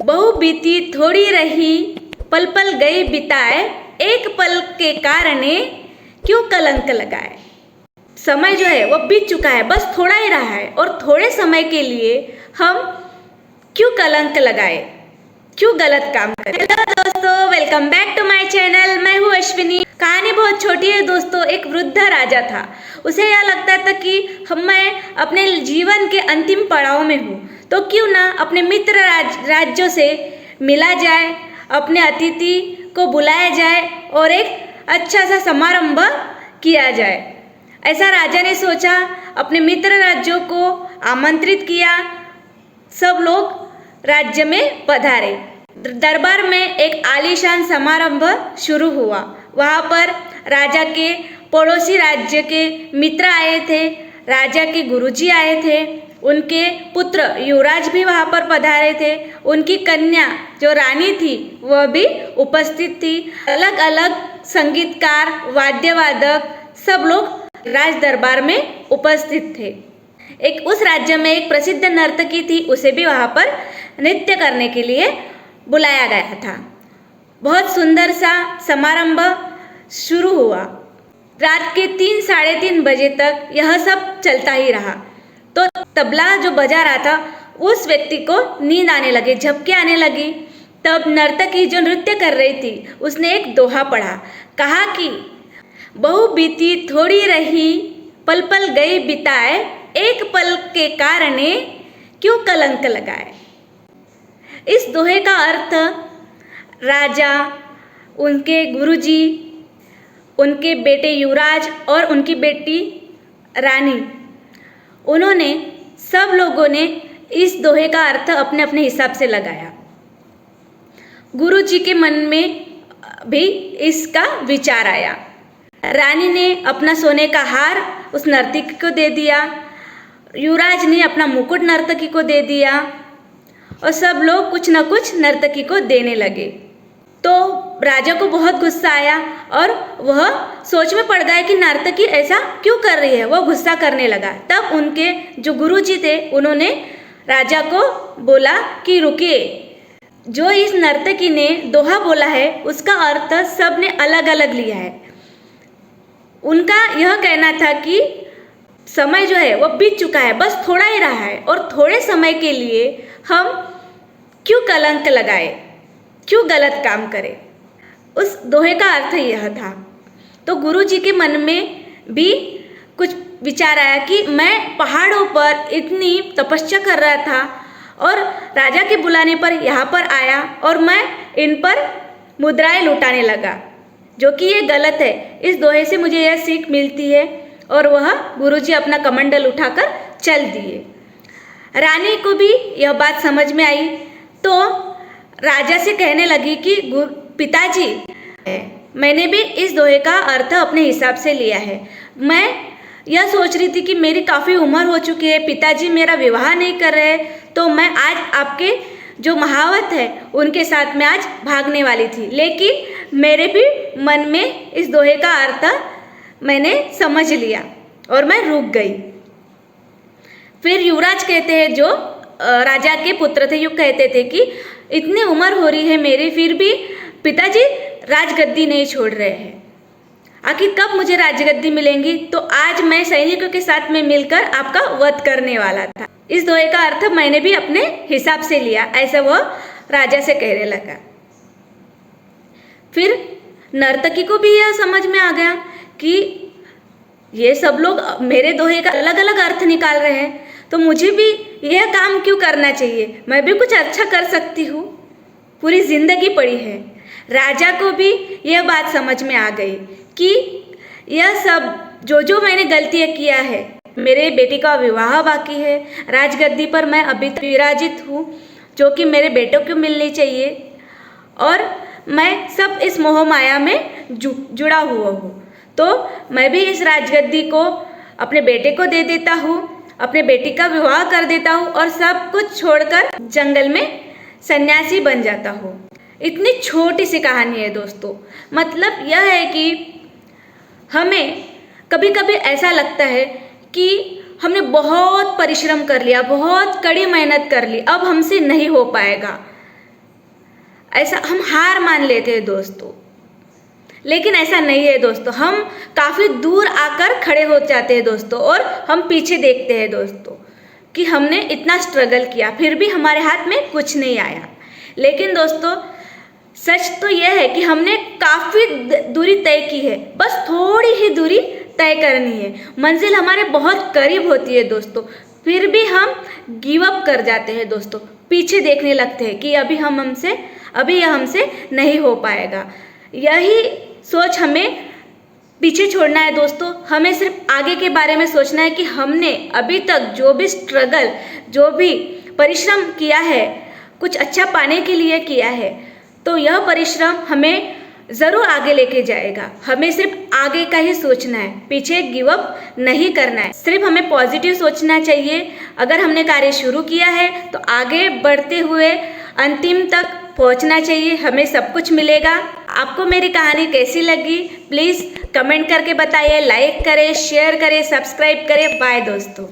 बहु बीती थोड़ी रही, पल पल गई बिताए, एक पल के कारणे क्यों कलंक लगाए। समय जो है वो बीत चुका है, बस थोड़ा ही रहा है और थोड़े समय के लिए हम क्यों कलंक लगाए, क्यों गलत काम करें। हेलो दोस्तों, welcome back to my channel. मैं हूँ अश्विनी। कहानी बहुत छोटी है दोस्तों। एक वृद्ध राजा था। उसे यह लगता था कि मैं अपने जीवन के अंतिम पड़ाव में हूँ, तो क्यों ना अपने मित्र राज्यों से मिला जाए, अपने अतिथि को बुलाया जाए और एक अच्छा सा समारंभ किया जाए। ऐसा राजा ने सोचा, अपने मित्र राज्यों को आमंत्रित किया। सब लोग राज्य में पधारे। दरबार में एक आलीशान समारंभ शुरू हुआ। वहाँ पर राजा के पड़ोसी राज्य के मित्र आए थे, राजा के गुरुजी आए थे, उनके पुत्र युवराज भी वहाँ पर पधारे थे, उनकी कन्या जो रानी थी वह भी उपस्थित थी। अलग अलग संगीतकार, वाद्यवादक सब लोग राज दरबार में उपस्थित थे। एक उस राज्य में एक प्रसिद्ध नर्तकी थी, उसे भी वहाँ पर नृत्य करने के लिए बुलाया गया था। बहुत सुंदर सा समारंभ शुरू हुआ। रात के 3 साढ़े 3 बजे तक यह सब चलता ही रहा। तो तबला जो बजा रहा था उस व्यक्ति को नींद आने लगी, झपकी आने लगी। तब नर्तकी जो नृत्य कर रही थी उसने एक दोहा पढ़ा। कहा कि बहु बीती थोड़ी रही, पल पल गई बिताए, एक पल के कारणे क्यों कलंक लगाए। इस दोहे का अर्थ राजा, उनके गुरुजी, उनके बेटे युवराज और उनकी बेटी रानी, उन्होंने सब लोगों ने इस दोहे का अर्थ अपने अपने हिसाब से लगाया। गुरुजी के मन में भी इसका विचार आया। रानी ने अपना सोने का हार उस नर्तकी को दे दिया, युवराज ने अपना मुकुट नर्तकी को दे दिया और सब लोग कुछ न कुछ नर्तकी को देने लगे। तो राजा को बहुत गुस्सा आया और वह सोच में पड़ गया कि नर्तकी ऐसा क्यों कर रही है। वह गुस्सा करने लगा। तब उनके जो गुरुजी थे उन्होंने राजा को बोला कि रुकिए, जो इस नर्तकी ने दोहा बोला है उसका अर्थ सब ने अलग अलग लिया है। उनका यह कहना था कि समय जो है वो बीत चुका है, बस थोड़ा ही रहा है और थोड़े समय के लिए हम क्यों कलंक लगाए, क्यों गलत काम करें। उस दोहे का अर्थ यह था। तो गुरुजी के मन में भी कुछ विचार आया कि मैं पहाड़ों पर इतनी तपस्या कर रहा था और राजा के बुलाने पर यहाँ पर आया और मैं इन पर मुद्राएं लुटाने लगा, जो कि ये गलत है। इस दोहे से मुझे यह सीख मिलती है। और वह गुरुजी अपना कमंडल उठाकर चल दिए। रानी को भी यह बात समझ में आई, तो राजा से कहने लगी कि पिताजी, मैंने भी इस दोहे का अर्थ अपने हिसाब से लिया है। मैं यह सोच रही थी कि मेरी काफ़ी उम्र हो चुकी है, पिताजी मेरा विवाह नहीं कर रहे, तो मैं आज आपके जो महावत है उनके साथ में आज भागने वाली थी, लेकिन मेरे भी मन में इस दोहे का अर्थ मैंने समझ लिया और मैं रुक गई। फिर युवराज कहते हैं, जो राजा के पुत्र थे, यूँ कहते थे कि इतनी उम्र हो रही है मेरी, फिर भी पिताजी राजगद्दी नहीं छोड़ रहे हैं। आखिर कब मुझे राजगद्दी मिलेंगी। तो आज मैं सैनिकों के साथ में मिलकर आपका वध करने वाला था। इस दोहे का अर्थ मैंने भी अपने हिसाब से लिया, ऐसा वह राजा से कहने लगा। फिर नर्तकी को भी यह समझ में आ गया कि ये सब लोग मेरे दोहे का अलग अलग अर्थ निकाल रहे हैं, तो मुझे भी यह काम क्यों करना चाहिए, मैं भी कुछ अच्छा कर सकती हूँ। पूरी जिंदगी पड़ी है। राजा को भी यह बात समझ में आ गई कि यह सब जो मैंने गलतियाँ किया है, मेरे बेटी का विवाह बाकी है, राजगद्दी पर मैं अभी तक विराजित हूँ जो कि मेरे बेटों को मिलनी चाहिए, और मैं सब इस मोह माया में जुड़ा हुआ हूँ। तो मैं भी इस राजगद्दी को अपने बेटे को दे देता हूँ, अपने बेटी का विवाह कर देता हूँ और सब कुछ छोड़कर जंगल में सन्यासी बन जाता हूँ। इतनी छोटी सी कहानी है दोस्तों। मतलब यह है कि हमें कभी कभी ऐसा लगता है कि हमने बहुत परिश्रम कर लिया, बहुत कड़ी मेहनत कर ली, अब हमसे नहीं हो पाएगा, ऐसा हम हार मान लेते हैं दोस्तों। लेकिन ऐसा नहीं है दोस्तों, हम काफ़ी दूर आकर खड़े हो जाते हैं दोस्तों, और हम पीछे देखते हैं दोस्तों कि हमने इतना स्ट्रगल किया फिर भी हमारे हाथ में कुछ नहीं आया। लेकिन दोस्तों सच तो यह है कि हमने काफ़ी दूरी तय की है, बस थोड़ी ही दूरी तय करनी है। मंजिल हमारे बहुत करीब होती है दोस्तों, फिर भी हम गिव अप कर जाते हैं दोस्तों, पीछे देखने लगते हैं कि अभी यह हमसे नहीं हो पाएगा। यही सोच हमें पीछे छोड़ना है दोस्तों। हमें सिर्फ आगे के बारे में सोचना है कि हमने अभी तक जो भी स्ट्रगल, जो भी परिश्रम किया है, कुछ अच्छा पाने के लिए किया है, तो यह परिश्रम हमें ज़रूर आगे लेके जाएगा। हमें सिर्फ आगे का ही सोचना है, पीछे गिव अप नहीं करना है। सिर्फ हमें पॉजिटिव सोचना चाहिए। अगर हमने कार्य शुरू किया है तो आगे बढ़ते हुए अंतिम तक पहुंचना चाहिए, हमें सब कुछ मिलेगा। आपको मेरी कहानी कैसी लगी प्लीज़ कमेंट करके बताइए, लाइक करें, शेयर करें, सब्सक्राइब करें। बाय दोस्तों।